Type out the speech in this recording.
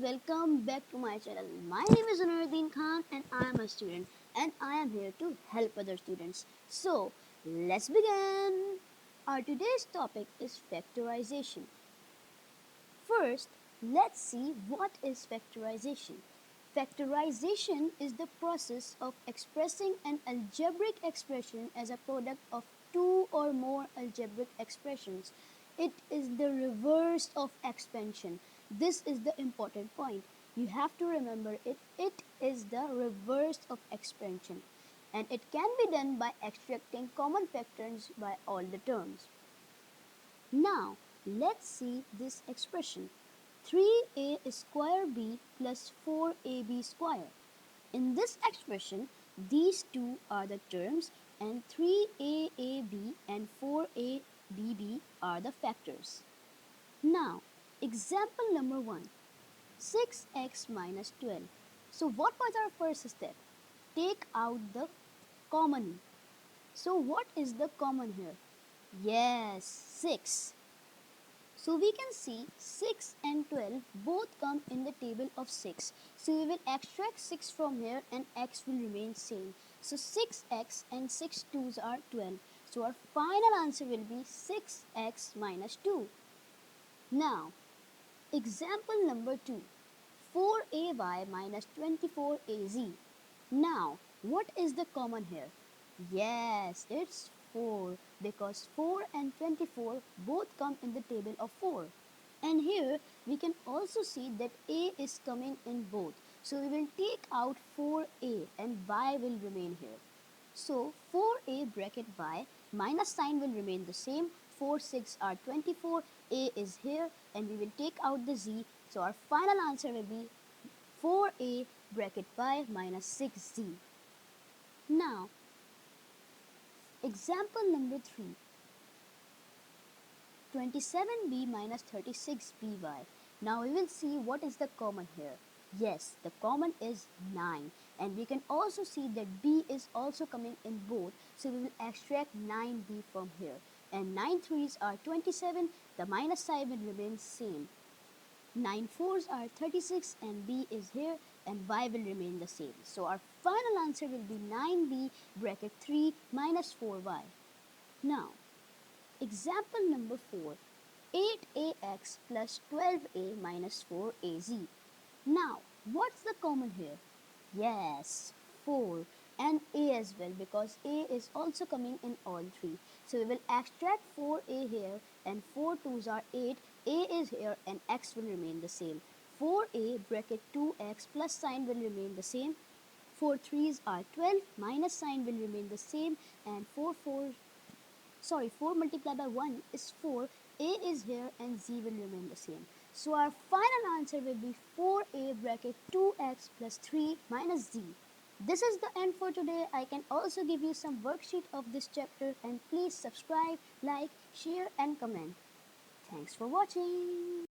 welcome back to my channel. My name is Unuruddin Khan and I am a student and I am here to help other students. So, let's begin. Our today's topic is factorization. First, let's see what is factorization. Factorization is the process of expressing an algebraic expression as a product of two or more algebraic expressions. It is the reverse of expansion. This is the important point. You have to remember it. It is the reverse of expansion. And it can be done by extracting common factors by all the terms. Now, let's see this expression. 3a square b plus 4ab square. In this expression, these two are the terms and 3aab and 4abb are the factors. Now, example number 1, 6x minus 12. So what was our first step? Take out the common. So what is the common here? Yes, 6. So we can see 6 and 12 both come in the table of 6. So we will extract 6 from here and x will remain same. So 6x and 6 2's are 12. So our final answer will be 6x minus 2. Now, example number 2, 4ay minus 24az. Now, what is the common here? Yes, it's 4 because 4 and 24 both come in the table of 4. And here we can also see that a is coming in both. So we will take out 4a and y will remain here. So 4a bracket y minus sign will remain the same. 4 6 are 24, a is here and we will take out the z. So our final answer will be 4a bracket y minus 6z. Now, example number 3, 27b minus 36by. Now we will see what is the common here. Yes, the common is 9 and we can also see that b is also coming in both. So we will extract 9b from here and 9 3's are 27, the minus sign will remain same. 9 4's are 36 and b is here and y will remain the same. So our final answer will be 9b bracket 3 minus 4y. Now, example number 4, 8ax plus 12a minus 4az. Now, what's the common here? Yes, 4 and a as well because a is also coming in all three. So we will extract 4a here and 4 2's are 8, a is here and x will remain the same. 4a bracket 2x plus sign will remain the same. 4 3's are 12, minus sign will remain the same and 4 multiplied by 1 is 4, a is here and z will remain the same. So our final answer will be 4a bracket 2x plus 3 minus z. This is the end for today. I can also give you some worksheet of this chapter and please subscribe, like, share and comment. Thanks for watching.